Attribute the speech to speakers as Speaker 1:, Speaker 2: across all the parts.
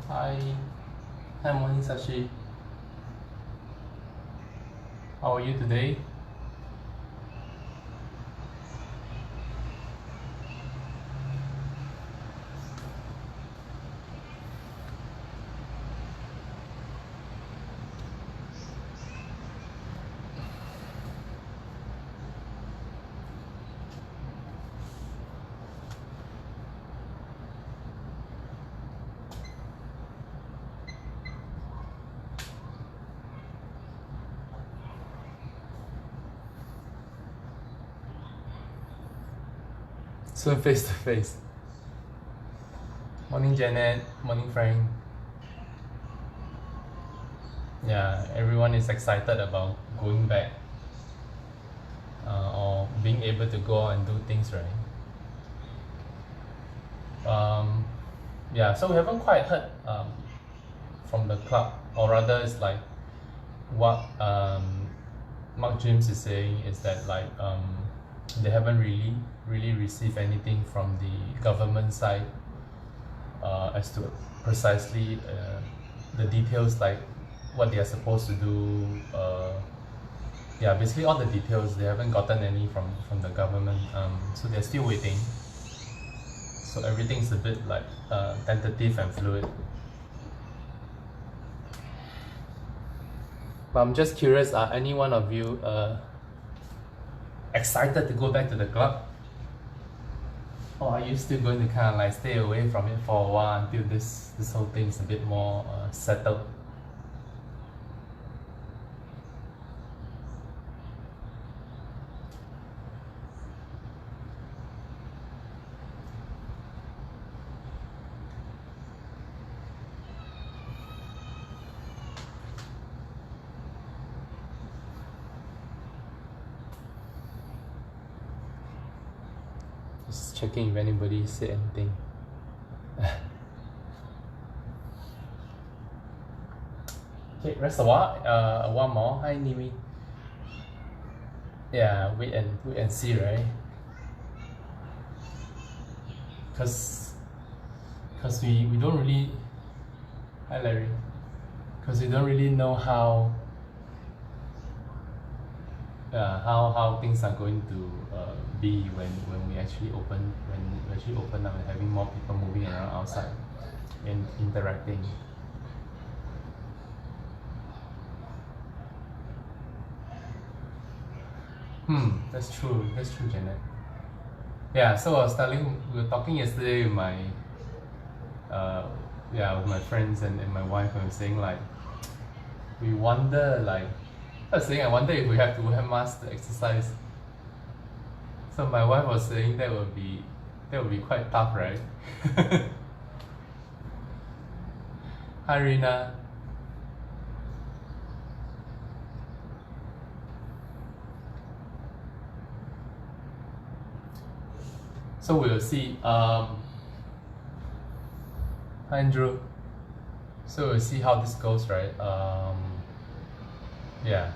Speaker 1: Hi. Hi, morning, Sashi. How are you today? Soon face to face. Morning, Janet. Morning, Frank. Yeah, everyone is excited about going back or being able to go out and do things, right? Yeah, so we haven't quite heard from the club, or rather, it's like what Mark James is saying is that they haven't really received anything from the government side as to precisely the details, like what they are supposed to do. Yeah, basically all the details they haven't gotten any from the government. So they're still waiting. So everything's a bit like tentative and fluid. But I'm just curious, are any one of you excited to go back to the club? Or are you still going to kind of like stay away from it for a while until this whole thing is a bit more settled? Just checking if anybody said anything. Okay, rest a while. One more. Hi, Nimi. Yeah, wait and see, right? Cause we don't really. Hi, Larry. Cause we don't really know how how things are going to be when we actually open up and having more people moving around outside and interacting. That's true, Janet. Yeah, so we were talking yesterday with my with my friends and my wife, and we were saying like we wonder like I was saying I wonder if we have to wear masks to exercise. So my wife was saying that would be quite tough, right? Hi, Rina. So we'll see. Hi, Andrew. So we'll see how this goes, right? Yeah.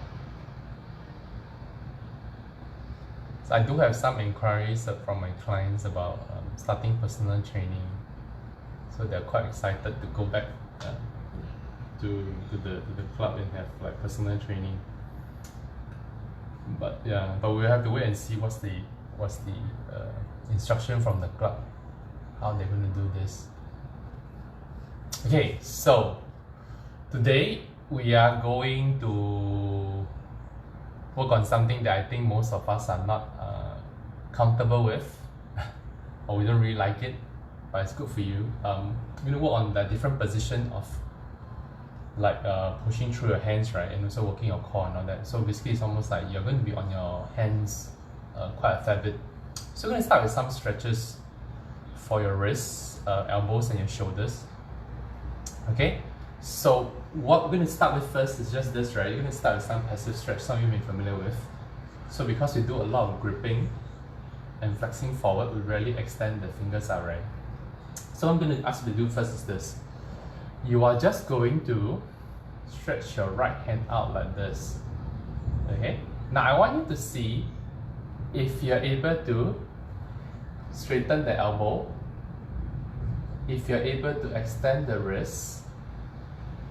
Speaker 1: So I do have some inquiries from my clients about starting personal training. So they're quite excited to go back to the club and have like personal training. But yeah, but we'll have to wait and see what's the instruction from the club, how they're going to do this. Okay, so today we are going to work on something that I think most of us are not comfortable with, or we don't really like it, but it's good for you. We're going to work on the different position of like pushing through your hands, right, and also working your core and all that. So basically it's almost like you're going to be on your hands quite a fair bit. So we're going to start with some stretches for your wrists, elbows and your shoulders. Okay, so what we're going to start with first is just this, right? You're going to start with some passive stretch, some of you may be familiar with. So because we do a lot of gripping and flexing forward, we rarely extend the fingers out, right? So what I'm going to ask you to do first is this. You are just going to stretch your right hand out like this. Okay, now I want you to see if you're able to straighten the elbow, if you're able to extend the wrist,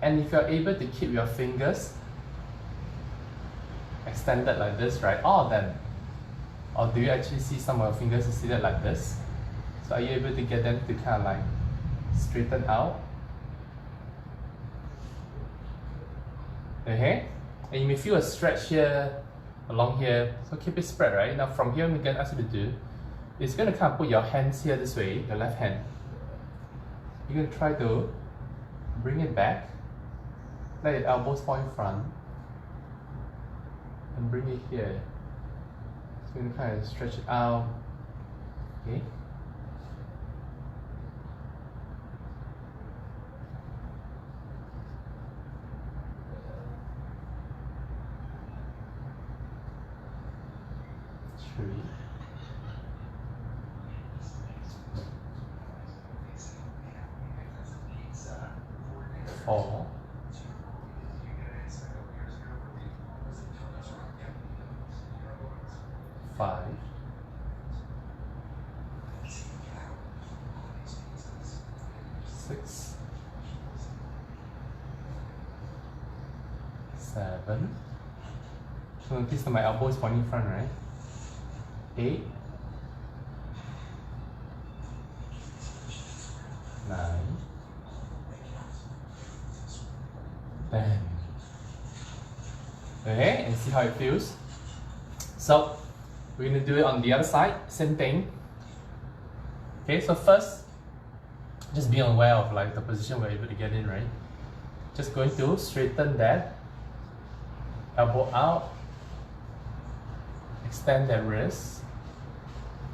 Speaker 1: And if you're able to keep your fingers extended like this, right, all of them, or do you actually see some of your fingers are seated like this? So are you able to get them to kind of like straighten out? Okay, and you may feel a stretch here, along here, so keep it spread, right? Now from here, I'm going to ask you to do is going to kind of put your hands here this way, your left hand. You're going to try to bring it back, let your elbows point front, and bring it here. So you're going to kind of stretch it out, okay? Three. 4. 5. 6. 7. So notice that my elbow is pointing front, right? 8. 9. 10. Okay, and see how it feels. So we're going to do it on the other side, same thing. Okay, so first, just be aware of like the position we're able to get in, right? Just going to straighten that elbow out, extend that wrist,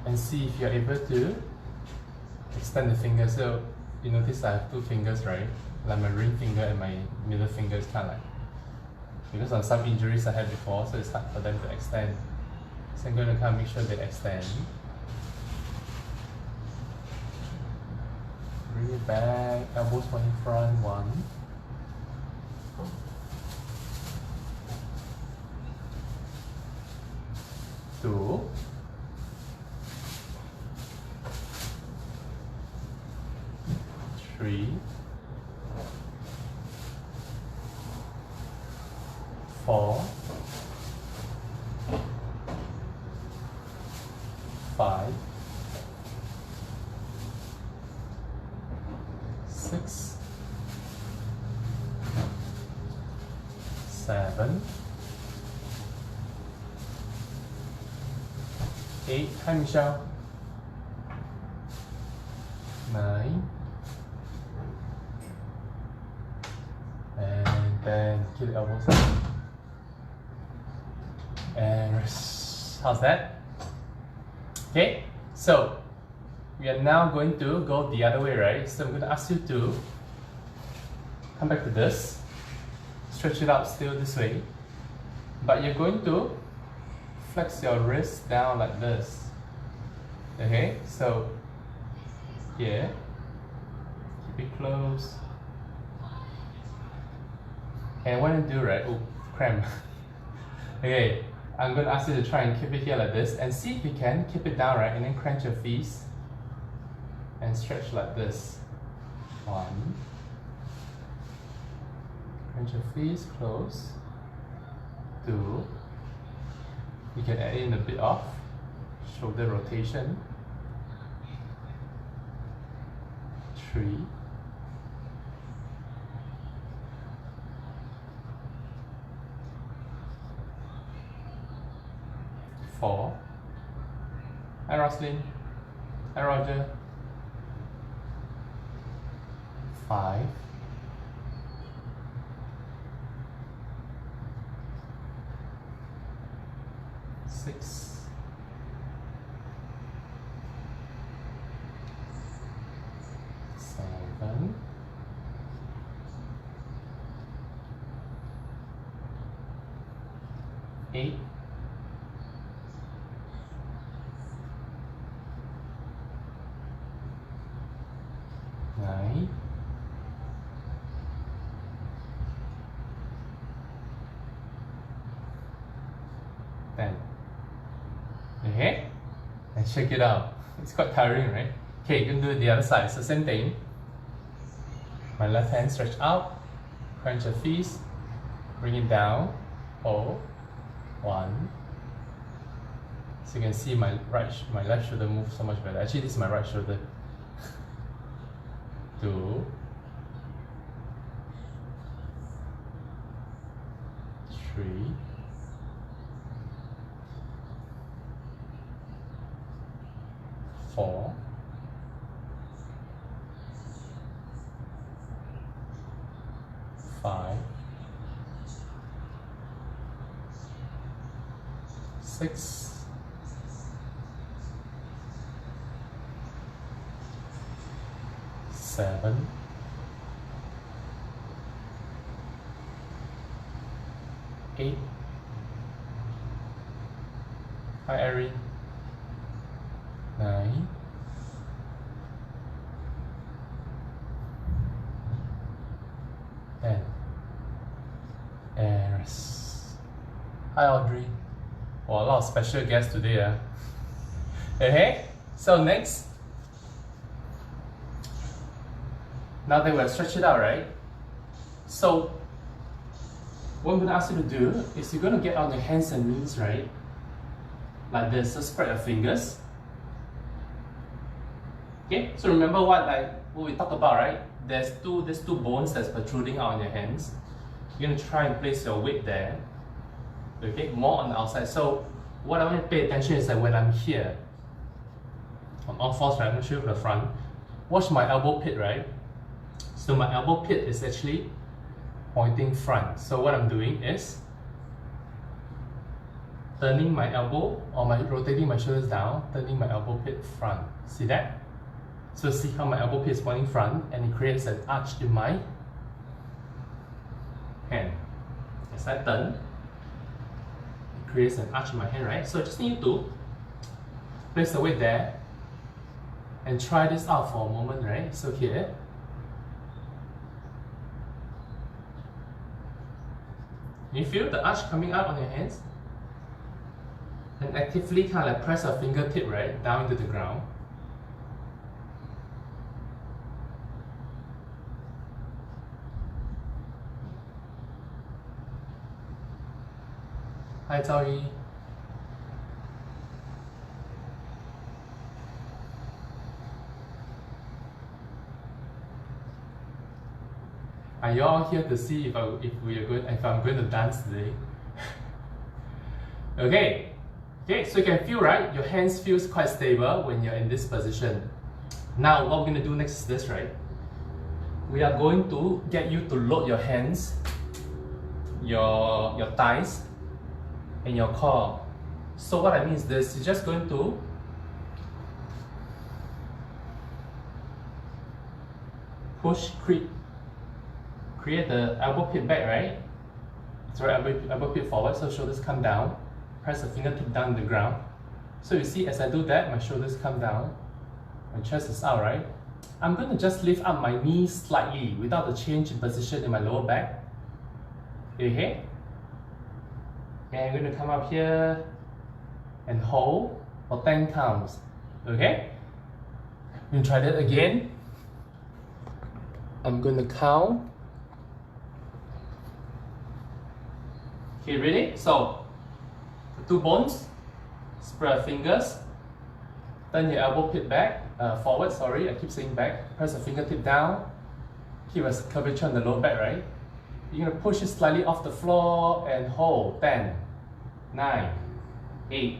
Speaker 1: and see if you're able to extend the fingers. So you notice I have 2 fingers, right? Like my ring finger and my middle finger is kind of like, because on some injuries I had before, so it's hard for them to extend. So I'm going to kind of make sure they extend. Bring it back, elbows pointing front, 1. 2. 3. 4. 5. 6. 7. 8. Hi Michelle. 9. And then keep the elbows up. And rest. How's that? Okay, so we are now going to go the other way, right? So I'm going to ask you to come back to this, stretch it out still this way, but you're going to flex your wrist down like this. Okay, so here, keep it close. And what I do, right? Oh, cramp. Okay, I'm going to ask you to try and keep it here like this and see if you can keep it down, right? And then crunch your feet and stretch like this. 1. Crunch your feet close. 2. You can add in a bit of shoulder rotation. 3. 4. Hi Roslyn. Hi Roger. 5. 6. 7. 8. 9. 10. Okay, and shake it out. It's quite tiring, right? Okay, you can do the other side. So same thing. My left hand stretch out, Clench your fist. Bring it down. Hold. 1. So you can see my left shoulder move so much better. Actually, this is my right shoulder. 2. 3. 4. 5. 6. 7. 8. Hi Erin. 9. 10. And rest. Hi Audrey. Well, a lot of special guests today. Okay, so next. Now that we have stretched it out, right? So what I'm going to ask you to do is you're going to get on your hands and knees, right? Like this, so spread your fingers. Okay, so remember what we talked about, right? There's two bones that's protruding out on your hands. You're going to try and place your weight there. Okay, more on the outside. So what I want to pay attention is that when I'm here, on all fours, right? I'm going to show you from the front. Watch my elbow pit, right? So my elbow pit is actually pointing front. So what I'm doing is turning my elbow, or rotating my shoulders down, turning my elbow pit front. See that? So see how my elbow pit is pointing front, and it creates an arch in my hand. As I turn, it creates an arch in my hand, right? So I just need to place the weight there and try this out for a moment, right? So here, you feel the arch coming out on your hands? And actively kind of like press your fingertip right down into the ground. Hi Zhao Yi. Are you all here to see if I'm going to dance today? Okay, so you can feel, right? Your hands feels quite stable when you're in this position. Now what we're going to do next is this, right? We are going to get you to load your hands, your thighs, and your core. So what I mean is this, you're just going to push, create the elbow pit back, right? Sorry, elbow pit forward, so shoulders come down. Press the fingertip down to the ground. So you see, as I do that, my shoulders come down, my chest is out, right? I'm going to just lift up my knees slightly without a change in position in my lower back. Okay? And I'm going to come up here and hold for 10 counts. Okay? We'll try that again. I'm going to count. Okay, ready? So, the two bones, spread your fingers, turn your elbow pit back, forward, sorry, I keep saying back. Press the fingertip down, keep a curvature on the lower back, right? You're going to push it slightly off the floor and hold. 10, 9, 8,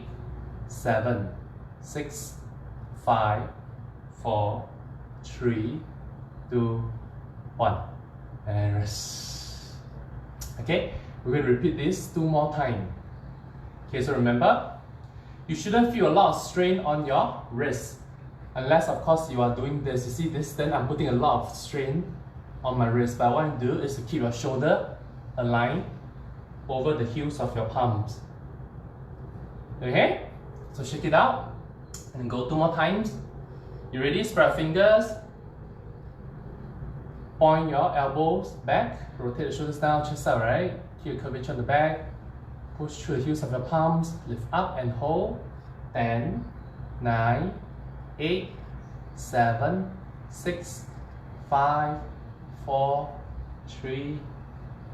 Speaker 1: 7, 6, 5, 4, 3, 2, 1. And rest. Okay, we're going to repeat this 2 more times. Okay, so remember, you shouldn't feel a lot of strain on your wrist. Unless, of course, you are doing this. You see this, then I'm putting a lot of strain on my wrist. But what I want to do is to keep your shoulder aligned over the heels of your palms. Okay? So shake it out and go 2 more times. You ready? Spread your fingers. Point your elbows back. Rotate the shoulders down, chest out, right? Keep a curvature on the back. Push through the heels of your palms. Lift up and hold. 10, 9, 8, 7, 6, 5, 4, 3,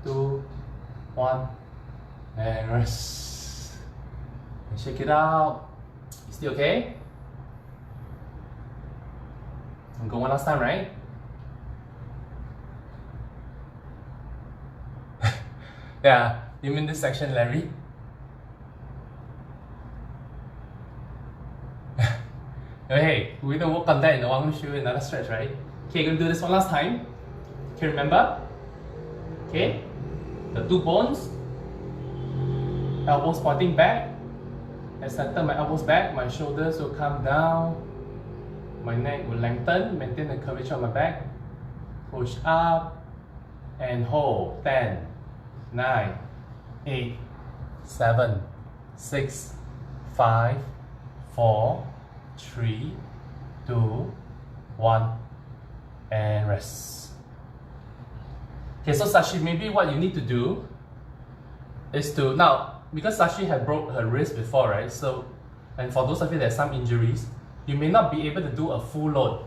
Speaker 1: 2, 1, and rest. And shake it out. You still okay? And go one last time, right? Yeah, you mean this section, Larry? Okay, we're gonna work on that in a while. I'm gonna show you another stretch, right? Okay, you're gonna do this one last time. Okay, remember? Okay, the two bones, elbows pointing back. As I turn my elbows back, my shoulders will come down. My neck will lengthen, maintain the curvature of my back. Push up and hold. 10, 9, 8, 7, 6, 5, 4, 3, 2, 1, and rest. Okay, so Sashi, maybe what you need to do is to, now, because Sashi had broke her wrist before, right? So, and for those of you that have some injuries, you may not be able to do a full load.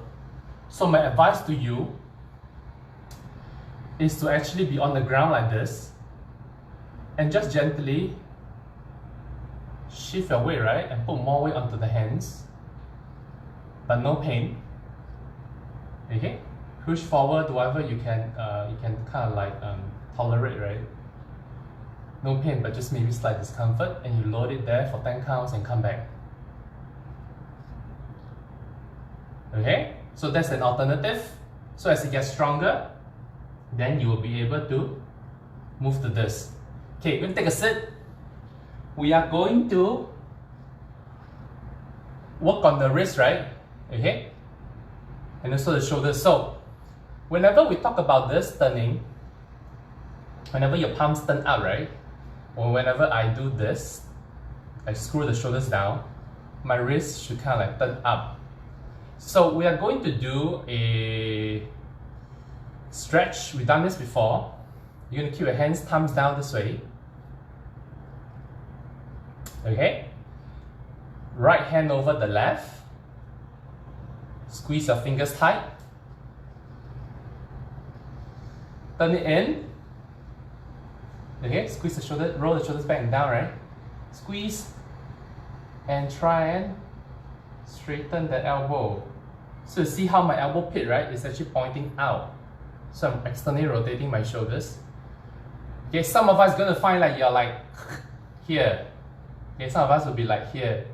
Speaker 1: So my advice to you is to actually be on the ground like this and just gently shift your weight, right? And put more weight onto the hands, but no pain. Okay? Push forward whatever you can kind of like tolerate, right? No pain, but just maybe slight discomfort, and you load it there for 10 counts and come back. Okay? So that's an alternative. So as it gets stronger, then you will be able to move to this. Okay, we're going to take a sit. We are going to work on the wrist, right? Okay? And also the shoulders. So, whenever we talk about this turning, whenever your palms turn out, right? Or whenever I do this, I screw the shoulders down, my wrist should kind of like turn up. So we are going to do a stretch. We've done this before. You're going to keep your hands, thumbs down this way. Okay? Right hand over the left. Squeeze your fingers tight. Turn it in. Okay, squeeze the shoulder, roll the shoulders back and down, right? Squeeze and try and straighten the elbow. So you see how my elbow pit, right, is actually pointing out. So I'm externally rotating my shoulders. Okay, some of us are going to find like you're like here. Okay, some of us will be like here.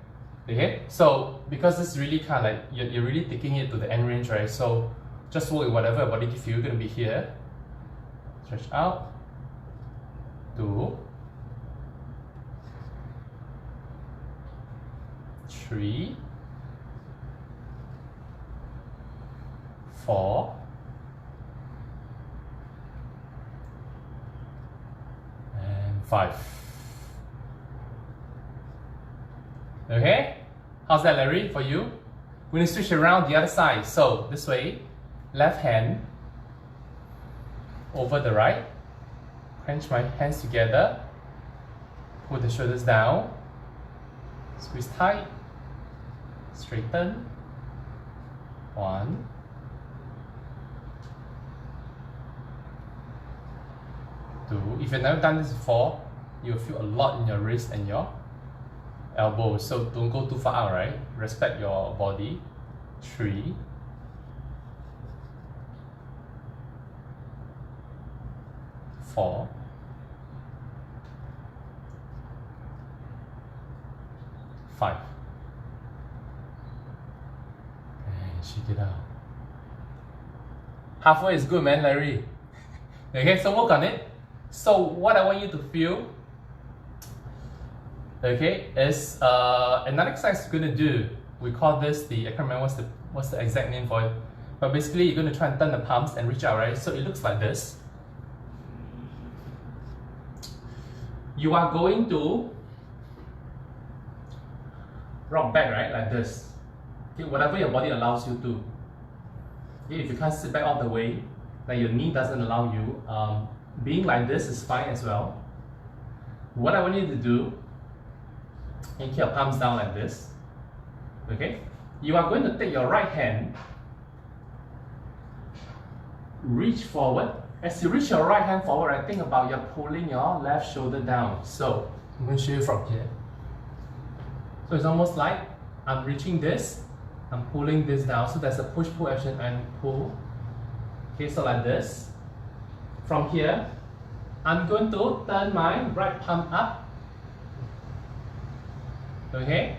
Speaker 1: Okay, so because this is really kind of like, you're really taking it to the end range, right? So just work with whatever your body gives you. You're going to be here. Stretch out. 2, 3, 4, and 5. Okay? How's that, Larry, for you? We're going to switch around the other side. So this way, left hand over the right. Clench my hands together, put the shoulders down, squeeze tight, straighten. 1, 2. If you've never done this before, you'll feel a lot in your wrist and your elbow. So don't go too far out, right? Respect your body. 3, 4, 5. And shake it out. Halfway is good, man, Larry. Okay, so work on it. So what I want you to feel, okay, is another exercise we're gonna do. We call this I can't remember what's the exact name for it. But basically you're gonna try and turn the palms and reach out, right? So it looks like this. You are going to rock back, right? Like this. Okay, whatever your body allows you to. Okay, if you can't sit back all the way, like your knee doesn't allow you, being like this is fine as well. What I want you to do, and keep your palms down like this. Okay? You are going to take your right hand, reach forward, As you reach your right hand forward, I think about you're pulling your left shoulder down. So I'm going to show you from here. So it's almost like I'm reaching this, I'm pulling this down. So there's a push-pull action and pull. Okay, so like this. From here, I'm going to turn my right palm up. Okay?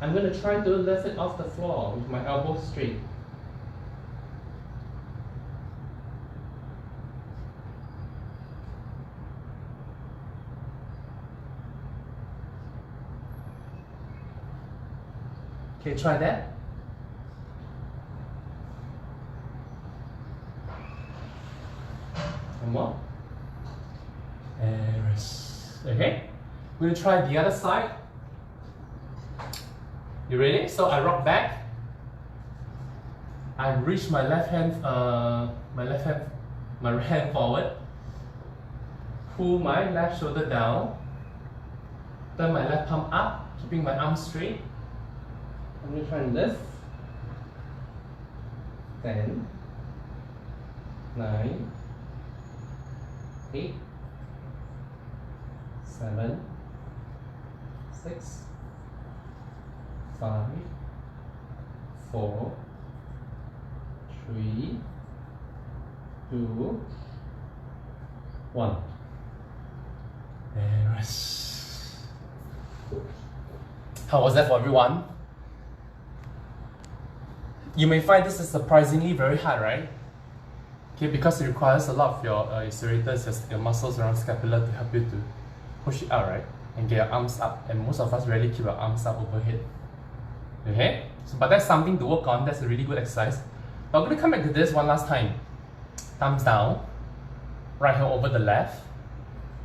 Speaker 1: I'm going to try to lift it off the floor with my elbow straight. Okay, try that. One more. And rest. Okay. We're going to try the other side. You ready? So I rock back. I reach my right hand forward. Pull my left shoulder down. Turn my left palm up, keeping my arm straight. I'm going to try and lift. 10, 9, 8, 7, 6, 5, 4, 3, 2, 1. And rest. How was that for everyone? You may find this is surprisingly very hard, right? Okay, because it requires a lot of your serrators, your muscles around scapula to help you to push it out, right? And get your arms up. And most of us rarely keep our arms up overhead. Okay? So, but that's something to work on. That's a really good exercise. But I'm going to come back to this one last time. Thumbs down. Right hand over the left.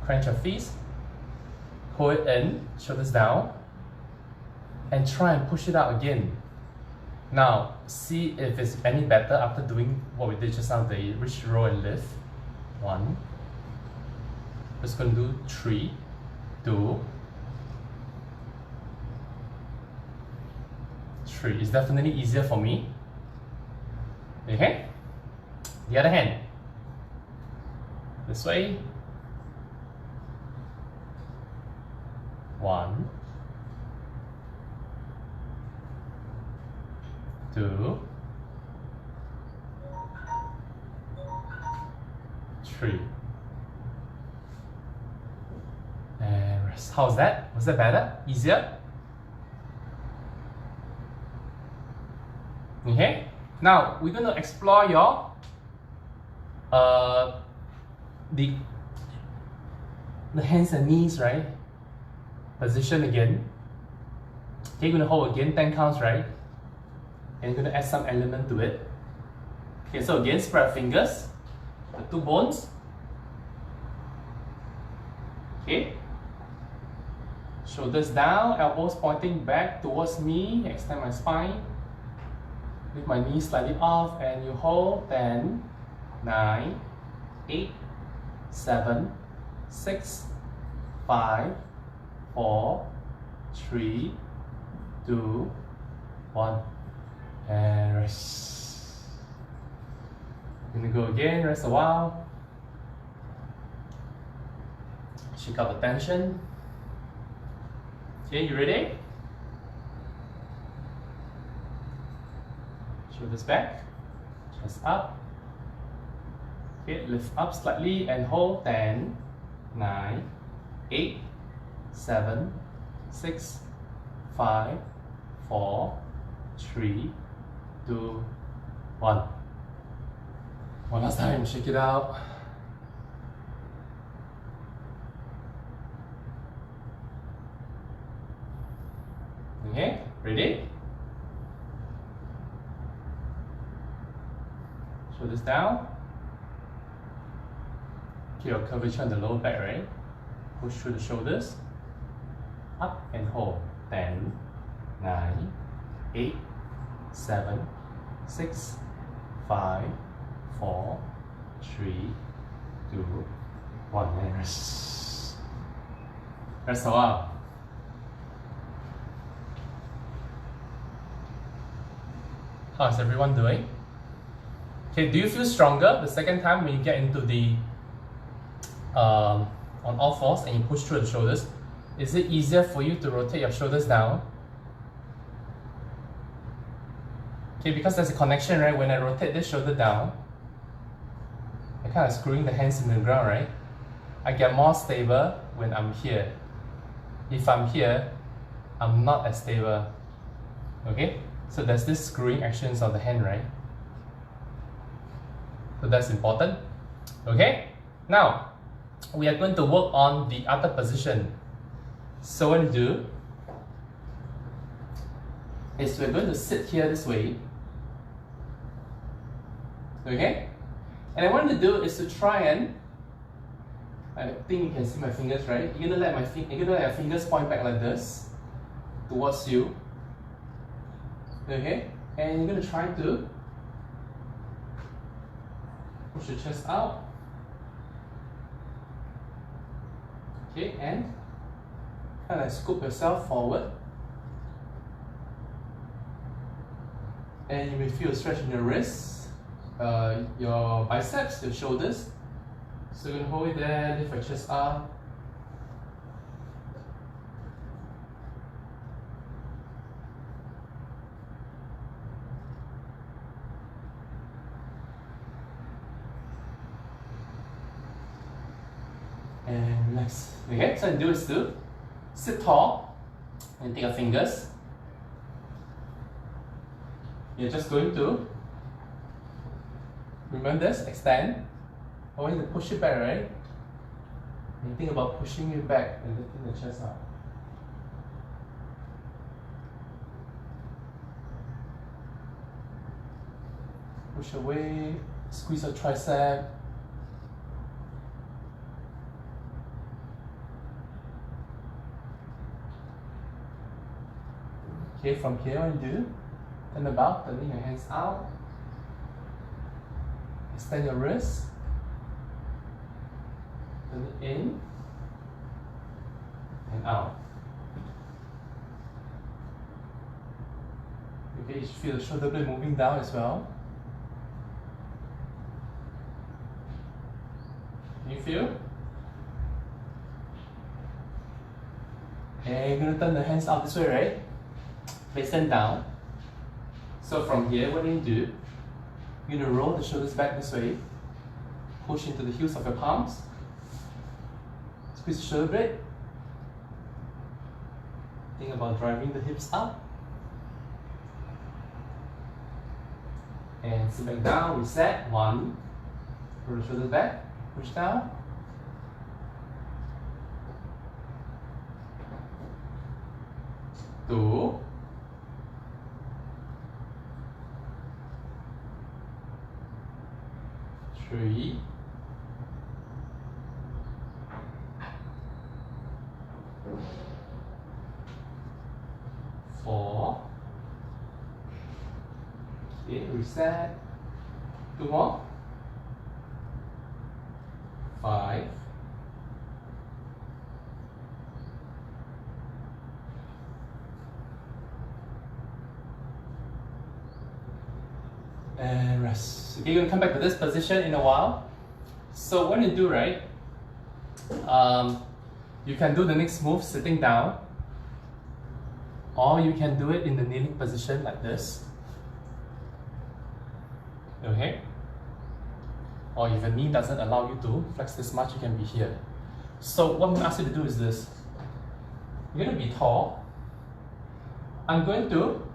Speaker 1: Clench your fists. Hold it in. Shoulders down. And try and push it out again. Now, see if it's any better after doing what we did just now, the reach, roll and lift. 1. Just going to do 3, 2, 3. It's definitely easier for me. Okay? The other hand. This way. 1, 2, 3. And rest. How's that? Was that better? Easier? Okay. Now we're going to explore your the hands and knees, right? Position again. Okay, you're going to hold again 10 counts, right? And you're going to add some element to it. Okay, so again, spread fingers, the 2 bones. Okay. Shoulders down, elbows pointing back towards me, extend my spine. Lift my knees slightly off and you hold 10, 9, 8, 7, 6, 5, 4, 3, 2, 1. And rest. Gonna go again, rest a while. Shake out the tension. Okay, you ready? Shoulders back, chest up. Okay, lift up slightly and hold 10, 9, 8, 7, 6, 5, 4, 3, 2, 1. One last time, shake it out. Okay, ready? Shoulders down. Okay, your curvature on the lower back, right? Push through the shoulders. Up and hold. 10, 9, 8, 7, 6, 5, 4, 3, 2, 1. And rest. Rest a while. How's everyone doing? Okay, do you feel stronger the second time when you get into the on all fours and you push through the shoulders? Is it easier for you to rotate your shoulders down? Okay, because there's a connection, right? When I rotate this shoulder down, I kind of screwing the hands in the ground, right? I get more stable when I'm here. If I'm here, I'm not as stable. Okay, so there's this screwing actions of the hand, right? So that's important. Okay, now we are going to work on the other position. So what we do is we're going to sit here this way. Okay, and I want to do is to try and, I think you can see my fingers, right? You're gonna let your fingers point back like this towards you. Okay, and you're gonna try to push your chest out. Okay, and kind of scoop yourself forward. And you may feel a stretch in your wrists, your biceps, your shoulders. So you're gonna hold it there, lift your chest up. And relax. Okay, so do is to sit tall and take your fingers. You're just going to, remember this, extend. I want you to push it back, right? And think about pushing it back and lifting the chest up. Push away, squeeze your tricep. Okay, from here, what you do, turn about, turning your hands out. Extend your wrists. Turn it in and out. Okay, you should feel the shoulder blade moving down as well. Can you feel? And you're going to turn the hands out this way, right? Face them down. So from here, what do you do? You're going to roll the shoulders back this way. Push into the heels of your palms. Squeeze the shoulder blade. Think about driving the hips up. And sit back down, reset. 1. Roll the shoulders back. Push down. 2. 3. 4. Okay, reset. 2 more. 5. 6. And rest. Okay, you're gonna come back to this position in a while. So what you do, right? You can do the next move sitting down, or you can do it in the kneeling position like this. Okay? Or if your knee doesn't allow you to flex this much, you can be here. So what I'm going to ask you to do is this. You're going to be tall. I'm going to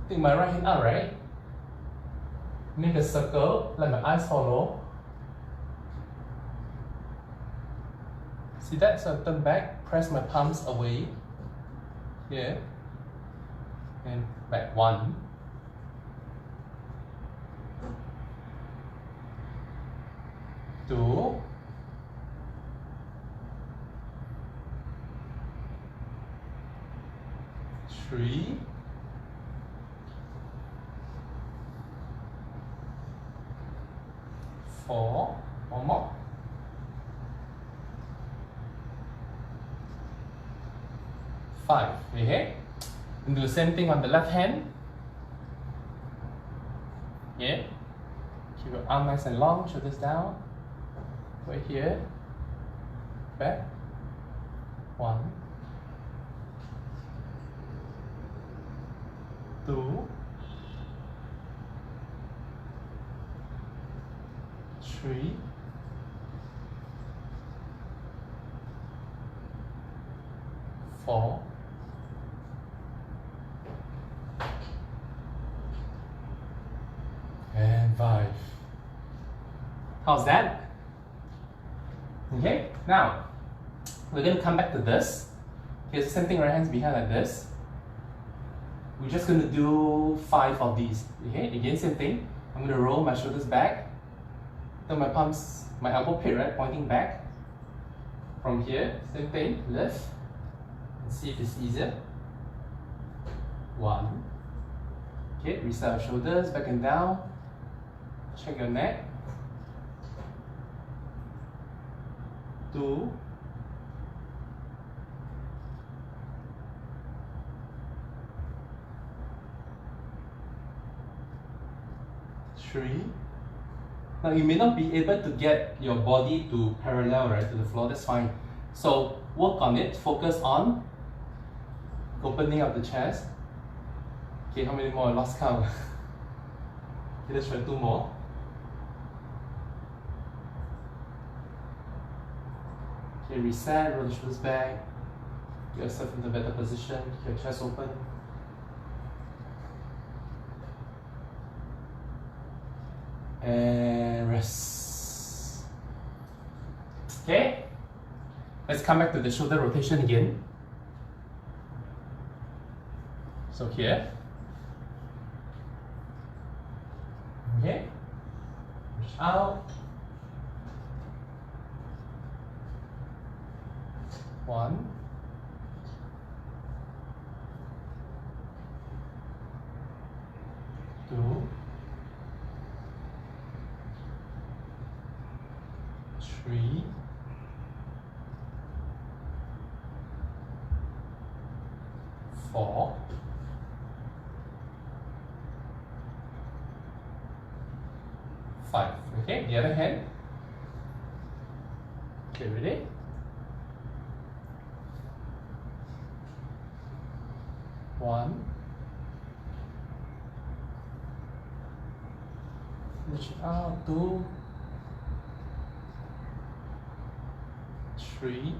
Speaker 1: take my right hand out, right? Make a circle, let my eyes follow. See that? So I turn back, press my palms away. Here. And back. 1. 2. 3. 4. One more. 5. Okay. And do the same thing on the left hand. Yeah. arm nice and long, shoulders down. Right here. Back. 1, 2, 3, 4, and 5. How's that? Okay, now we're going to come back to this. Okay, so same thing, right hands behind like this. We're just going to do 5 of these. Okay, again, same thing. I'm going to roll my shoulders back. Then my palms, my elbow pit, right, pointing back. From here, same thing, lift. Let's see if it's easier. 1. Okay, reset our shoulders, back and down. Check your neck. 2. 3. Now you may not be able to get your body to parallel, right, to the floor, that's fine. So work on it, focus on opening up the chest. Okay, how many more? I lost count. Okay, let's try 2 more. Okay, reset, roll the shoulders back. Get yourself into a better position, keep your chest open. And rest. Okay, let's come back to the shoulder rotation again. So here. Okay, push out. 1, 2, 3, 4, 5. Okay, the other hand. Okay, ready? 1. Push it out. 2, 3,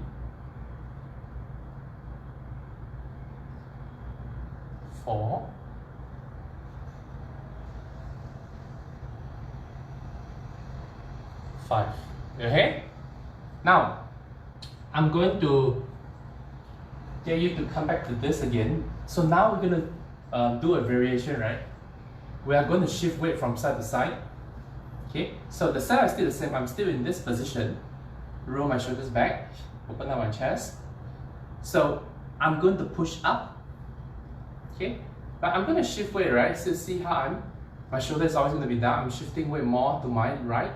Speaker 1: 4, 5. Okay? Now, I'm going to get you to come back to this again. So now we're going to do a variation, right? We are going to shift weight from side to side. Okay? So the side is still the same. I'm still in this position. Roll my shoulders back. Open up my chest. So I'm going to push up. Okay? But I'm going to shift weight, right? So see how my shoulder is always going to be down. I'm shifting weight more to my right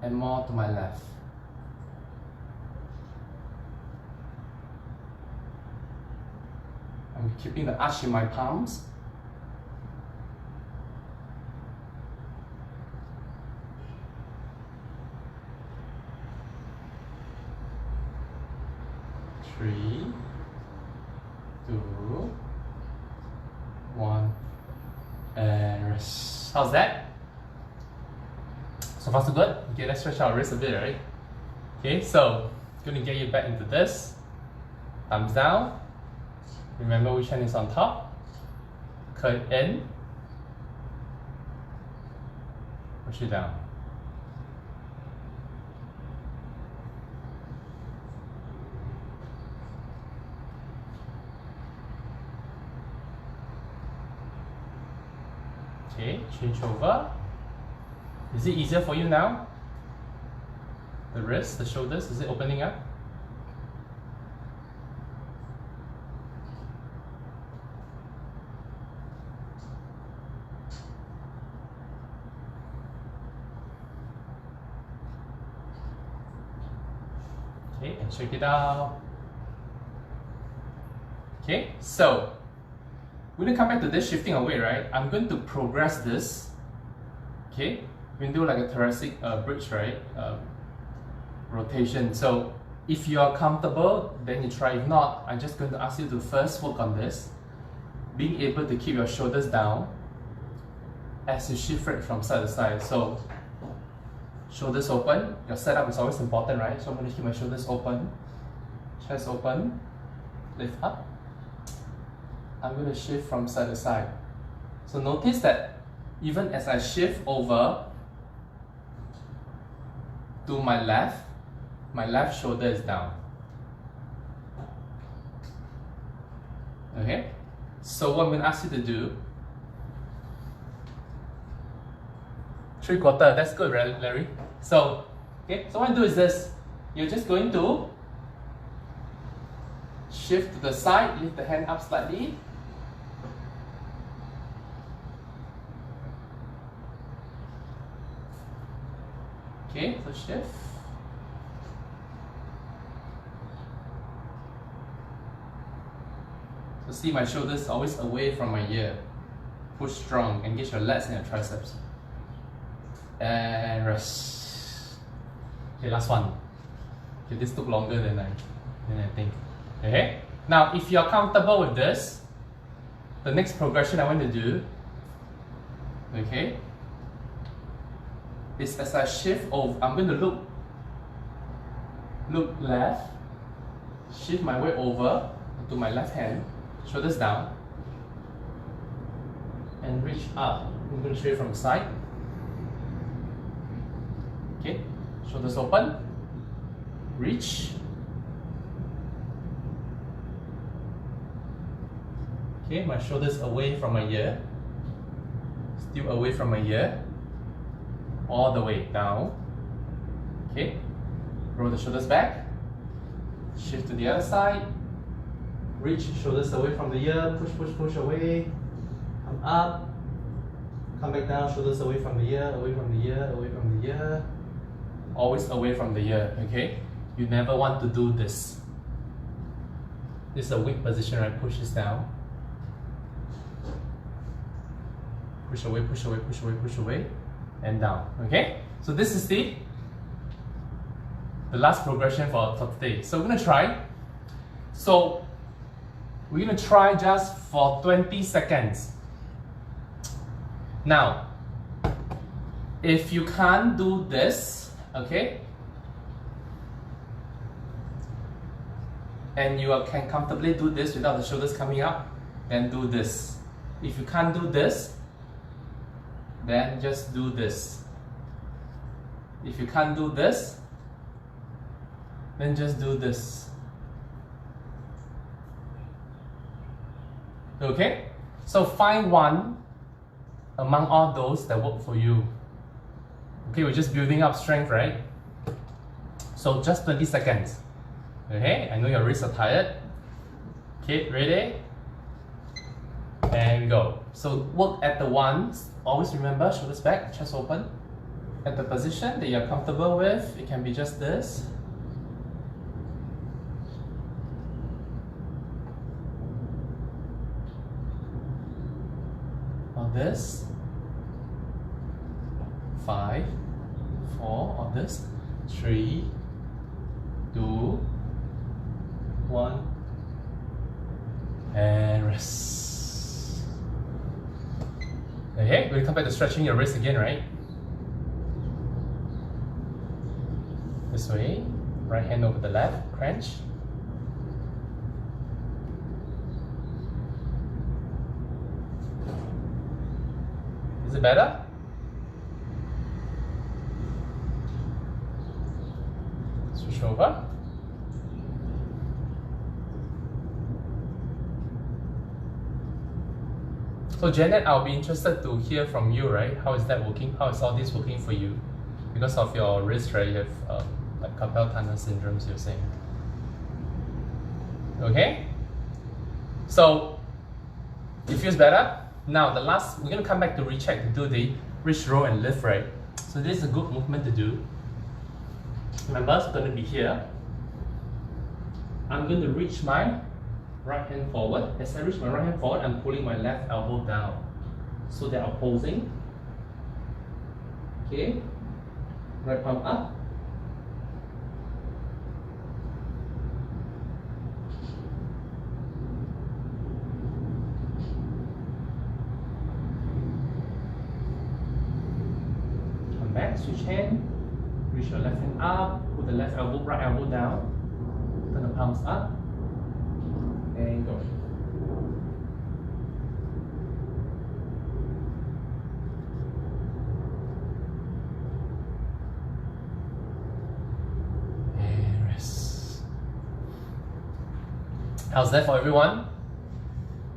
Speaker 1: and more to my left. I'm keeping the arch in my palms. Three, 2, 1, and rest. How's that? So far so good? Okay, let's stretch our wrist a bit, right? Okay, so gonna get you back into this. Thumbs down. Remember which hand is on top. Curl in. Push it down. Okay, change over. Is it easier for you now? The wrist, the shoulders, is it opening up? Okay, and check it out. Okay, so we're going to come back to this shifting away, right? I'm going to progress this. Okay, we can do like a thoracic bridge, right? Rotation. So if you are comfortable, then you try. If not, I'm just going to ask you to first work on this, being able to keep your shoulders down as you shift it from side to side. So shoulders open. Your setup is always important, right? So I'm going to keep my shoulders open, chest open, lift up. I'm going to shift from side to side. So notice that even as I shift over to my left shoulder is down. Okay? So what I'm going to ask you to do, 3/4, that's good, right, Larry? So, okay, so what I do is this. You're just going to shift to the side, lift the hand up slightly. Okay, so shift. So see my shoulders always away from my ear. Push strong, engage your lats and your triceps. And rest. Okay, last one. Okay, this took longer than I think. Okay? Now, if you're comfortable with this, the next progression I want to do, okay, is as I shift over, I'm going to look left, shift my way over to my left hand, shoulders down, and reach up. I'm going to show you from the side. Okay, shoulders open, reach. Okay, my shoulders away from my ear, still away from my ear, all the way down. Okay, roll the shoulders back, shift to the other side, reach, shoulders away from the ear, push away, come up, come back down, shoulders away from the ear, away from the ear, away from the ear, always away from the ear. Okay, you never want to do this. This is a weak position, right? Push this down. Push away, push away, push away, push away, and down. Okay? So this is the last progression for today. So we're gonna try. So we're gonna try just for 20 seconds. Now, if you can't do this, okay, and you can comfortably do this without the shoulders coming up, then do this. If you can't do this, then just do this. If you can't do this, then just do this. Okay? So find one among all those that work for you. Okay, we're just building up strength, right? So just 20 seconds. Okay, I know your wrists are tired. Okay, ready? And we go. So work at the ones. Always remember, shoulders back, chest open. At the position that you're comfortable with, it can be just this. Or this. 5, 4, or this. 3, 2, 1. And rest. Okay, we'll come back to stretching your wrist again, right? This way, right hand over the left, crunch. Is it better? Switch over. So Janet, I'll be interested to hear from you, right? How is that working? How is all this working for you? Because of your wrist, right? You have like carpal tunnel syndromes, you're saying. Okay? So, it feels better. Now, the last, we're going to come back to recheck to do the wrist roll and lift, right? So this is a good movement to do. Remember, it's going to be here. I'm going to reach my right hand forward. As I reach my right hand forward, I'm pulling my left elbow down so they are opposing. Okay, right palm up. Come back, switch hand. Reach your left hand up, put the left elbow, right elbow down. Turn the palms up. And go. How's that for everyone?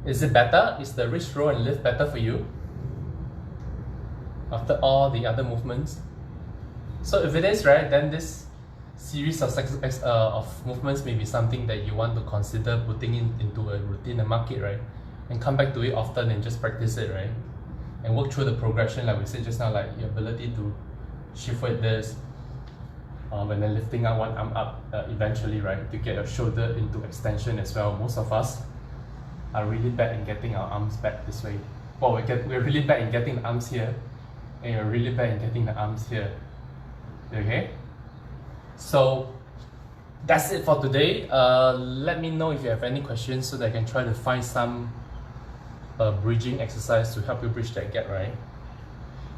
Speaker 1: Is it better? Is the wrist roll and lift better for you? After all the other movements? So if it is, right, then this series of movements may be something that you want to consider putting into a routine and mark it, right? And come back to it often and just practice it, right? And work through the progression like we said just now, like your ability to shift weight this, and then lifting up one arm up eventually, right, to get your shoulder into extension as well. Most of us are really bad in getting our arms back this way. Well, we're really bad in getting the arms here, and you're really bad in getting the arms here. Okay? So that's it for today. Let me know if you have any questions so that I can try to find some bridging exercise to help you bridge that gap, right?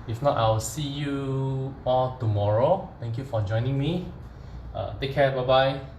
Speaker 1: If not, I'll see you all tomorrow. Thank you for joining me. Take care. Bye-bye.